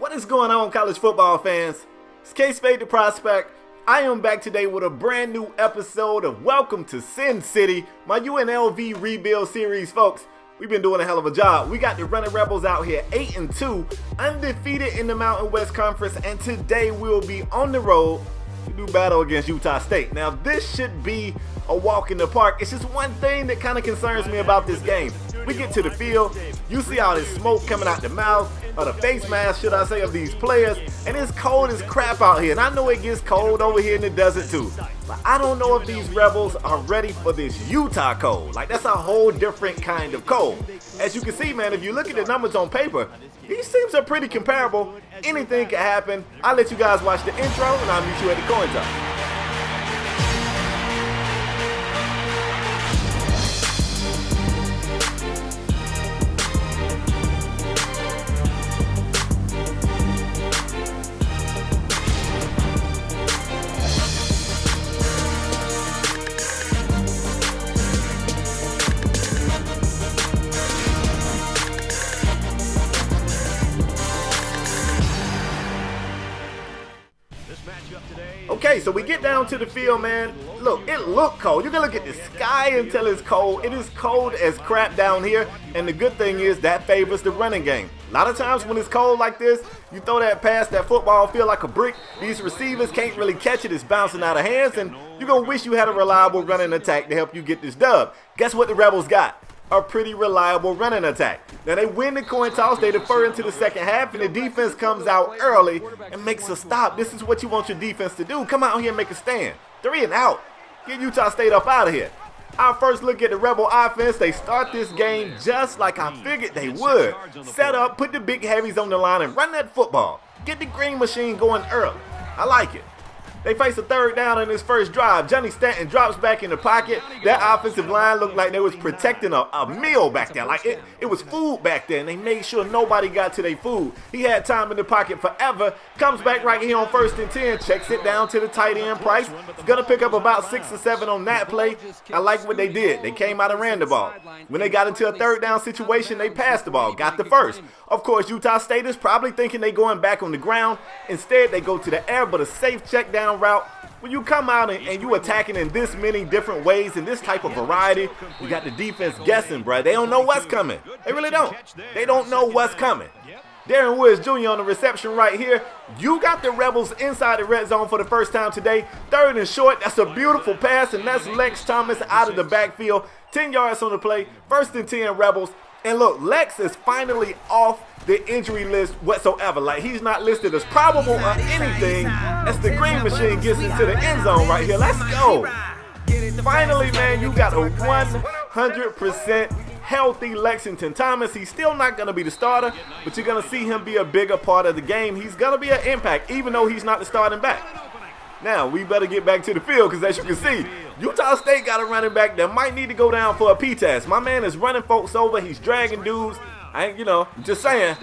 What is going on, college football fans? It's Kspadetheprospect. I am back today with a brand new episode of Welcome to Sin City, my UNLV Rebuild series, folks. We've been doing a hell of a job. We got the Running Rebels out here 8-2, undefeated in the Mountain West Conference, and today we'll be on the road to do battle against Utah State. Now, this should be a walk in the park. It's just one thing that kind of concerns me about this game. We get to the field, you see all this smoke coming out the mouth, or the face mask, should I say, of these players, and it's cold as crap out here. And I know it gets cold over here in the desert too, but I don't know if these Rebels are ready for this Utah cold. Like, that's a whole different kind of cold. As you can see, man, if you look at the numbers on paper, these teams are pretty comparable. Anything can happen. I'll let you guys watch the intro, and I'll meet you at the coin toss. Okay, so we get down to the field, man. Look, it looked cold. You can look at the sky and tell it's cold. It is cold as crap down here, and the good thing is that favors the running game. A lot of times when it's cold like this, you throw that pass, that football feel like a brick. These receivers can't really catch it. It's bouncing out of hands, and you're going to wish you had a reliable running attack to help you get this dub. Guess what the Rebels got? A pretty reliable running attack. Now, they win the coin toss, they defer into the second half, and the defense comes out early and makes a stop. This is what you want your defense to do. Come out here and make a stand. 3 and out. Get Utah State up out of here. Our first look at the Rebel offense. They start this game just like I figured they would. Set up, put the big heavies on the line, and run that football. Get the green machine going early. I like it. They face a third down in his first drive. Johnny Stanton drops back in the pocket. That offensive line looked like they was protecting a meal back there. Like it was food back there, and they made sure nobody got to their food. He had time in the pocket forever. Comes back right here on 1st and 10. Checks it down to the tight end Price. He's going to pick up about 6 or 7 on that play. I like what they did. They came out and ran the ball. When they got into a third down situation, they passed the ball. Got the first. Of course, Utah State is probably thinking they going back on the ground. Instead, they go to the air, but a safe check down route. When you come out and you attacking in this many different ways, in this type of variety, you got the defense guessing, bro. They don't know what's coming. They really don't. They don't know what's coming. Darren Woods Jr. on the reception right here. You got the Rebels inside the red zone for the first time today. 3rd and short. That's a beautiful pass, and that's Lex Thomas out of the backfield. 10 yards on the play. 1st and 10 Rebels. And look, Lex is finally off the injury list whatsoever. Like, he's not listed as probable or anything as the green machine gets into the end zone right here. Let's go. Finally, man, you got a 100% healthy Lexington Thomas. He's still not going to be the starter, but you're going to see him be a bigger part of the game. He's going to be an impact, even though he's not the starting back. Now, we better get back to the field because, as you can see, Utah State got a running back that might need to go down for a P-test. My man is running folks over. He's dragging dudes. I'm just saying.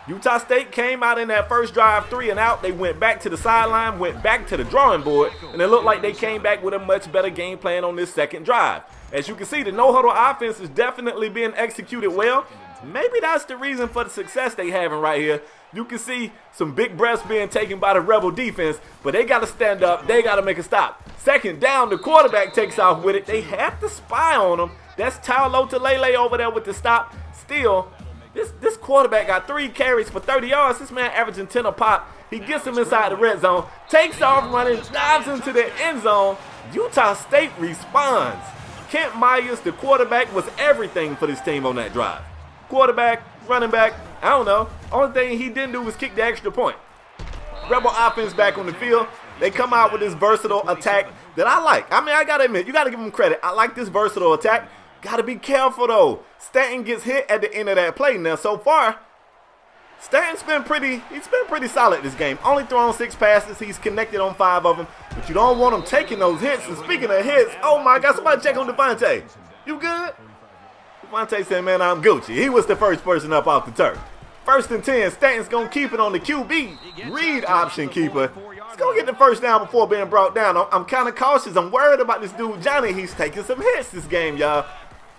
Utah State came out in that first drive 3 and out. They went back to the sideline, went back to the drawing board, and it looked like they came back with a much better game plan on this second drive. As you can see, the no-huddle offense is definitely being executed well. Maybe that's the reason for the success they having right here. You can see some big breaths being taken by the Rebel defense, but they got to stand up. They got to make a stop. Second down, the quarterback takes off with it. They have to spy on him. That's Taulo Talele over there with the stop. Still, this quarterback got 3 carries for 30 yards. This man averaging 10 a pop. He gets him inside the red zone, takes off running, dives into the end zone. Utah State responds. Kent Myers, the quarterback, was everything for this team on that drive. Quarterback, running back, I don't know. Only thing he didn't do was kick the extra point. Rebel offense back on the field. They come out with this versatile attack that I like. I mean, I got to admit, you got to give them credit. I like this versatile attack. Got to be careful, though. Stanton gets hit at the end of that play. Now, so far, Stanton's been pretty solid this game. Only thrown 6 passes. He's connected on 5 of them. But you don't want him taking those hits. And speaking of hits, oh, my God, somebody check on Devontae. You good? Devontae said, man, I'm Gucci. He was the first person up off the turf. 1st and 10, Stanton's going to keep it on the QB. Read option keeper. He's going to get the first down before being brought down. I'm kind of cautious. I'm worried about this dude, Johnny. He's taking some hits this game, y'all.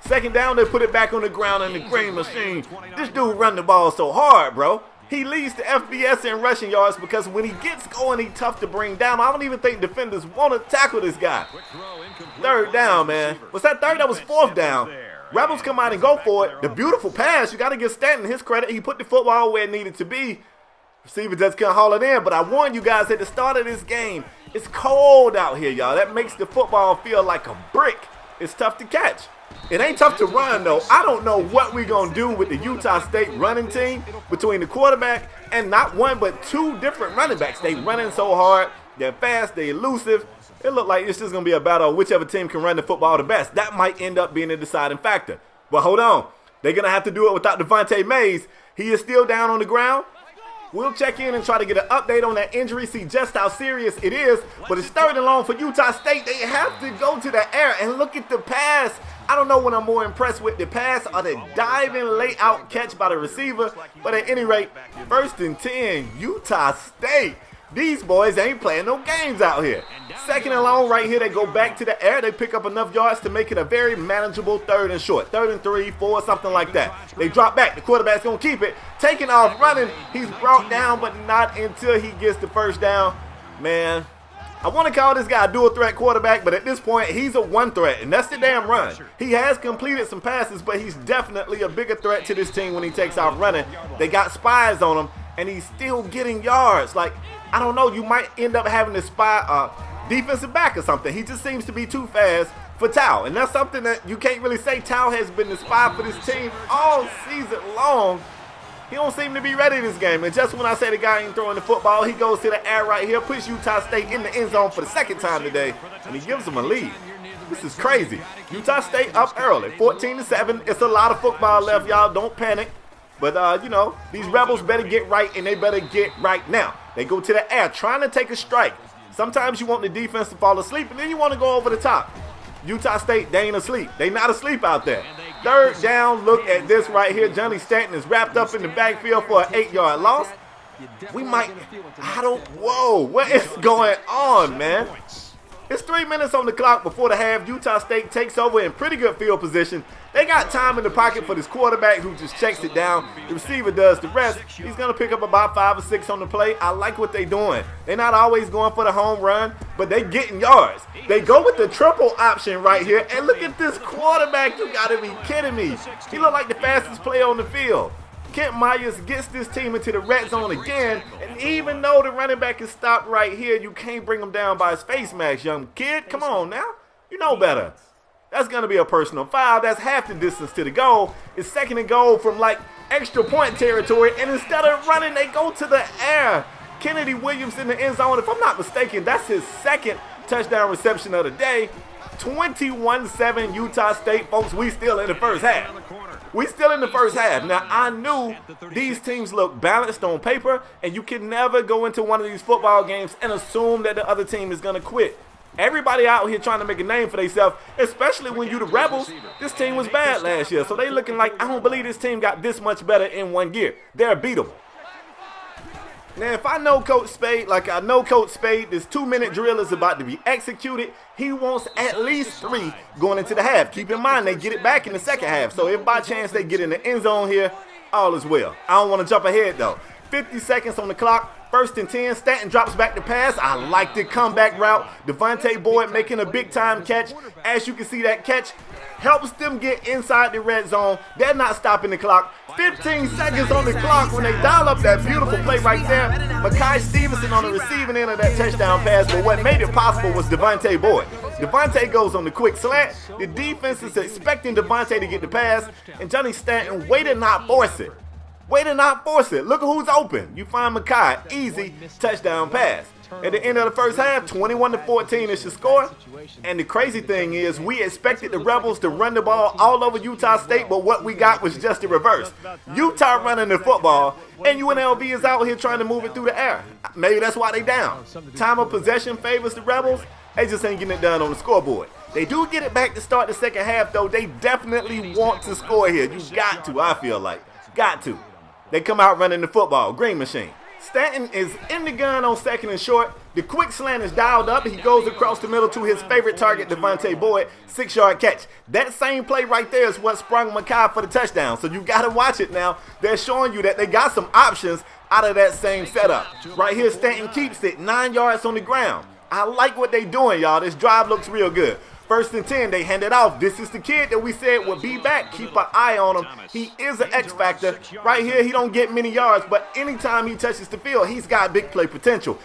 Second down, they put it back on the ground in the green machine. This dude run the ball so hard, bro. He leads the FBS in rushing yards because when he gets going, he's tough to bring down. I don't even think defenders want to tackle this guy. Third down, man. Was that third? That was fourth down. Rebels come out and go for it. The beautiful pass. You got to give Stanton his credit. He put the football where it needed to be. Receiver just couldn't haul it in. But I warned you guys at the start of this game, it's cold out here, y'all. That makes the football feel like a brick. It's tough to catch. It ain't tough to run, though. I don't know what we're going to do with the Utah State running team between the quarterback and not one but two different running backs. They running so hard. They're fast. They're elusive. It looked like it's just going to be a battle of whichever team can run the football the best. That might end up being a deciding factor. But hold on. They're going to have to do it without Devontae Mays. He is still down on the ground. We'll check in and try to get an update on that injury, see just how serious it is. But it's third and long for Utah State. They have to go to the air, and look at the pass. I don't know what I'm more impressed with, the pass or the diving layout catch by the receiver. But at any rate, 1st and 10, Utah State. These boys ain't playing no games out here. 2nd and long right here. They go back to the air. They pick up enough yards to make it a very manageable 3rd and short. 3rd and 3, 4, something like that. They drop back. The quarterback's going to keep it. Taking off, running. He's brought down, but not until he gets the first down. Man, I want to call this guy a dual threat quarterback, but at this point, he's a one threat, and that's the damn run. He has completed some passes, but he's definitely a bigger threat to this team when he takes off running. They got spies on him, and he's still getting yards. Like, I don't know, you might end up having to spy defensive back or something. He just seems to be too fast for Tao, and that's something that you can't really say. Tao has been the spy for this team all season long. He don't seem to be ready this game, and just when I say the guy ain't throwing the football, he goes to the air right here, puts Utah State in the end zone for the 2nd time today, and he gives them a lead. This is crazy. Utah State up early, 14-7. It's a lot of football left, y'all. Don't panic. But, you know, these Rebels better get right, and they better get right now. They go to the air, trying to take a strike. Sometimes you want the defense to fall asleep, and then you want to go over the top. Utah State, they ain't asleep. They not asleep out there. 3rd down, look at this right here. Johnny Stanton is wrapped up in the backfield for an 8-yard loss. We might, whoa, what is going on, man? It's 3 minutes on the clock before the half. Utah State takes over in pretty good field position. They got time in the pocket for this quarterback who just checks it down. The receiver does the rest. He's going to pick up about 5 or 6 on the play. I like what they're doing. They're not always going for the home run, but they're getting yards. They go with the triple option right here. And look at this quarterback. You got to be kidding me. He looked like the fastest player on the field. Kent Myers gets this team into the red zone again, and even though the running back is stopped right here, you can't bring him down by his face mask, young kid. Come on now. You know better. That's going to be a personal foul. That's half the distance to the goal. It's 2nd and goal from like extra point territory, and instead of running, they go to the air. Kennedy Williams in the end zone. If I'm not mistaken, that's his 2nd touchdown reception of the day. 21-7 Utah State, folks. We still in the first half. We still in the first half. Now, I knew these teams look balanced on paper, and you can never go into one of these football games and assume that the other team is going to quit. Everybody out here trying to make a name for themselves, especially when you the Rebels. This team was bad last year, so they looking like, I don't believe this team got this much better in 1 year. They're beatable. Now, if I know Coach Spade, like I know Coach Spade, this 2-minute drill is about to be executed. He wants at least 3 going into the half. Keep in mind, they get it back in the 2nd half. So if by chance they get in the end zone here, all is well. I don't want to jump ahead, though. 50 seconds on the clock. 1st and 10. Stanton drops back the pass. I like the comeback route. Devontae Boyd making a big-time catch. As you can see, that catch helps them get inside the red zone. They're not stopping the clock. 15 seconds on the clock when they dial up that beautiful play right there. Makai Stevenson on the receiving end of that touchdown pass, but what made it possible was Devontae Boyd. Devontae goes on the quick slant. The defense is expecting Devontae to get the pass, and Johnny Stanton way to not force it. Way to not force it. Look at who's open. You find Makai. Easy touchdown pass. At the end of the first half, 21-14 is your score. And the crazy thing is, we expected the Rebels to run the ball all over Utah State, but what we got was just the reverse. Utah running the football, and UNLV is out here trying to move it through the air. Maybe that's why they down. Time of possession favors the Rebels. They just ain't getting it done on the scoreboard. They do get it back to start the 2nd half, though. They definitely want to score here. You got to, I feel like. Got to. They come out running the football. Green machine. Stanton is in the gun on second and short. The quick slant is dialed up. He goes across the middle to his favorite target, Devontae Boyd, 6-yard catch. That same play right there is what sprung Makai for the touchdown. So you got to watch it now. They're showing you that they got some options out of that same setup. Right here, Stanton keeps it 9 yards on the ground. I like what they're doing, y'all. This drive looks real good. 1st and 10, they hand it off. This is the kid that we said would be back. Keep an eye on him. He is an X factor. Right here, he don't get many yards, but anytime he touches the field, he's got big play potential.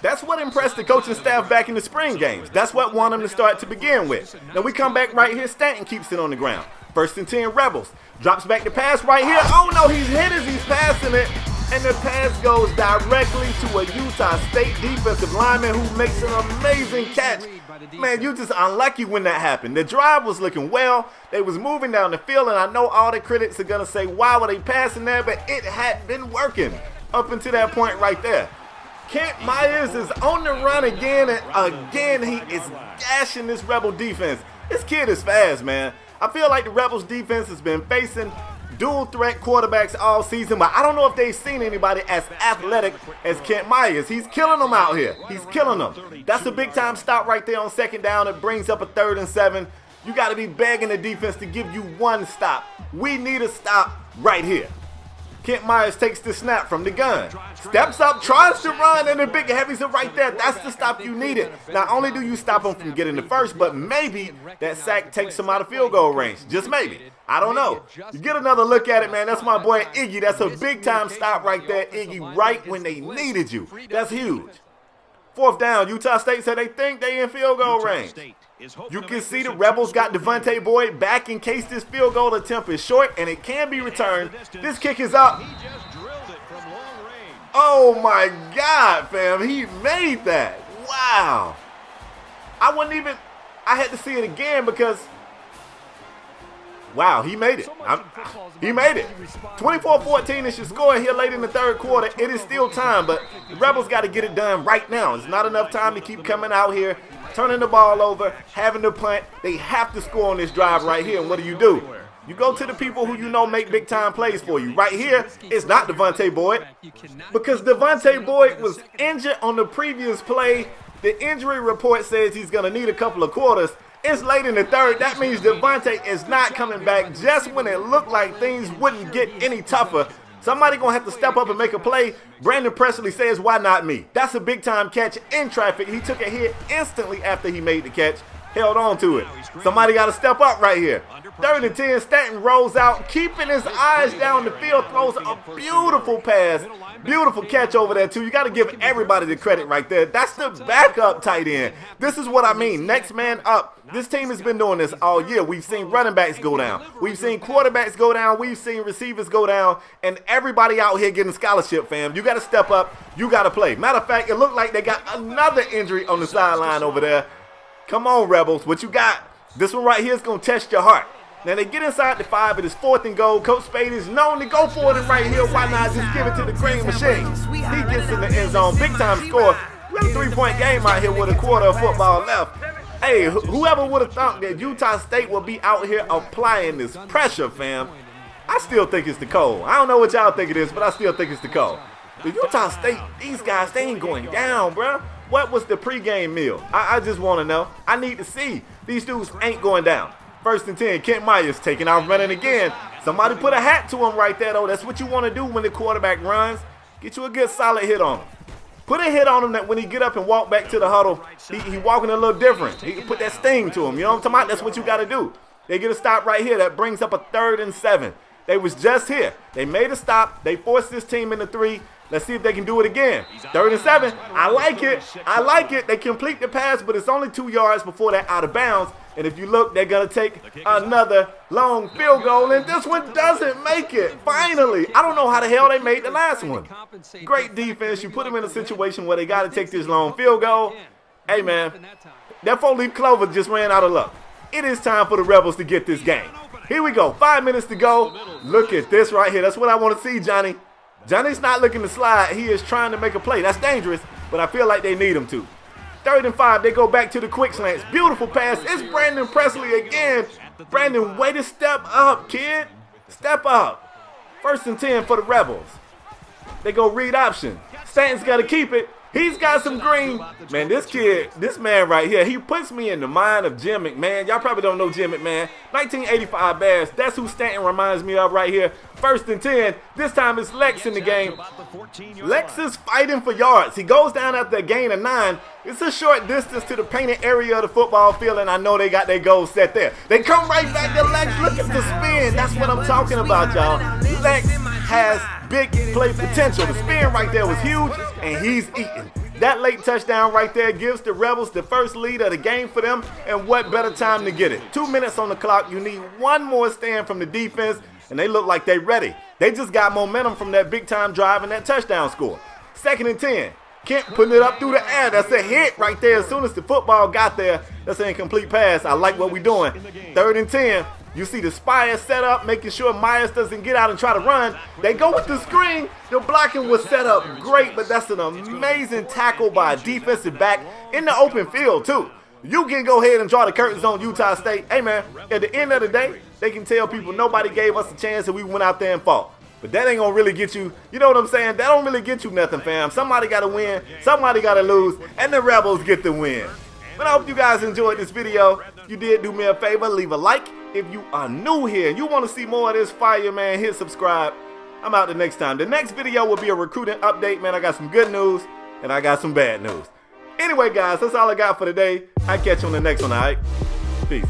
That's what impressed the coaching staff back in the spring games. That's what won them to start to begin with. Now we come back right here. Stanton keeps it on the ground. 1st and 10, Rebels. Drops back the pass right here. Oh no, he's hit as he's passing it. And the pass goes directly to a Utah State defensive lineman who makes an amazing catch. Man, you just unlucky when that happened. The drive was looking well. They was moving down the field, and I know all the critics are going to say, why were they passing there? But it had been working up until that point right there. Kent Myers is on the run again, and again he is gashing this Rebel defense. This kid is fast, man. I feel like the Rebels defense has been facing dual threat quarterbacks all season, but I don't know if they've seen anybody as athletic as Kent Myers. He's killing them out here. He's killing them. That's a big time stop right there on 2nd down. It brings up a 3rd and 7. You got to be begging the defense to give you one stop. We need a stop right here. Kent Myers takes the snap from the gun, steps up, tries to run, and the big heavies are right there. That's the stop you needed. Not only do you stop him from getting the first, but maybe that sack takes him out of field goal range. Just maybe. I don't know. You get another look at it, man. That's my boy Iggy. That's a big-time stop right there, Iggy, right when they needed you. That's huge. 4th down, Utah State said they think they in field goal range. You can see the Rebels got Devontae Boyd back in case this field goal attempt is short, and it can be returned. This kick is up. Oh, my God, fam. He made that. Wow. I had to see it again because, wow, he made it. He made it. 24-14 is your score here late in the 3rd quarter. It is still time, but the Rebels got to get it done right now. It's not enough time to keep coming out here, turning the ball over, having to punt. They have to score on this drive right here, and what do? You go to the people who you know make big-time plays for you. Right here, it's not Devontae Boyd because Devontae Boyd was injured on the previous play. The injury report says he's going to need a couple of quarters. It's late in the 3rd. That means Devontae is not coming back just when it looked like things wouldn't get any tougher. Somebody going to have to step up and make a play. Brandon Presley says, why not me? That's a big-time catch in traffic. He took a hit instantly after he made the catch. Held on to it. Somebody got to step up right here. 3rd and 10, Stanton rolls out, keeping his eyes down the field, throws a beautiful pass. Beautiful catch over there, too. You got to give everybody the credit right there. That's the backup tight end. This is what I mean. Next man up. This team has been doing this all year. We've seen running backs go down. We've seen quarterbacks go down. We've seen receivers go down. And everybody out here getting scholarship, fam. You got to step up. You got to play. Matter of fact, it looked like they got another injury on the sideline over there. Come on, Rebels. What you got? This one right here is going to test your heart. Now they get inside the 5. It is 4th and goal. K.Spade is known to go for it right here. Why not just give it to the green machine? He gets in the end zone. Big time score. We have a 3-point game out here with a quarter of football left. Hey, whoever would have thought that Utah State would be out here applying this pressure, fam? I still think it's the cold. I don't know what y'all think it is, but I still think it's the cold. The Utah State, these guys, they ain't going down, bro. What was the pregame meal? I just want to know. I need to see. These dudes ain't going down. 1st and 10, Kent Myers taking out running again. Somebody put a hat to him right there, though. That's what you want to do when the quarterback runs. Get you a good solid hit on him. Put a hit on him that when he get up and walk back to the huddle, he walking a little different. He can put that sting to him. You know what I'm talking about? That's what you got to do. They get a stop right here. That brings up a 3rd and 7. They was just here. They made a stop. They forced this team into 3. Let's see if they can do it again. 3rd and 7. I like it. I like it. They complete the pass, but it's only 2 yards before they're out of bounds. And if you look, they're going to take another long field goal, and this one doesn't make it. Finally. I don't know how the hell they made the last one. Great defense. You put them in a situation where they got to take this long field goal. Hey, man, that 4-leaf clover just ran out of luck. It is time for the Rebels to get this game. Here we go. 5 minutes to go. Look at this right here. That's what I want to see, Johnny. Johnny's not looking to slide. He is trying to make a play. That's dangerous, but I feel like they need him to. 3rd and 5, they go back to the quick slants. Beautiful pass. It's Brandon Presley again. Brandon, way to step up, kid. Step up. 1st and 10 for the Rebels. They go read option. Stanton's got to keep it. He's got some green. Man, this man right here, he puts me in the mind of Jim McMahon. Y'all probably don't know Jim McMahon. 1985 Bears. That's who Stanton reminds me of right here. 1st and 10. This time it's Lex in the game. Lex is fighting for yards. He goes down after a gain of 9. It's a short distance to the painted area of the football field, and I know they got their goal set there. They come right back to Lex. Look at the spin. That's what I'm talking about, y'all. Lex has big play potential. The spin right there was huge, and he's eating. That late touchdown right there gives the Rebels the first lead of the game for them, and what better time to get it? 2 minutes on the clock. You need one more stand from the defense, and they look like they're ready. They just got momentum from that big-time drive and that touchdown score. 2nd and 10. Kent putting it up through the air. That's a hit right there. As soon as the football got there, that's an incomplete pass. I like what we're doing. 3rd and 10. You see the Spire set up, making sure Myers doesn't get out and try to run. They go with the screen. The blocking was set up great, but that's an amazing tackle by a defensive back in the open field, too. You can go ahead and draw the curtains on Utah State. Hey, man, at the end of the day, they can tell people nobody gave us a chance and we went out there and fought. But that ain't gonna really get you, you know what I'm saying? That don't really get you nothing, fam. Somebody gotta win, somebody gotta lose, and the Rebels get the win. But I hope you guys enjoyed this video. If you did, do me a favor, leave a like. If you are new here and you want to see more of this fire, man, hit subscribe. I'm out the next time. The next video will be a recruiting update, man. I got some good news and I got some bad news. Anyway, guys, that's all I got for today. I'll catch you on the next one, all right? Peace.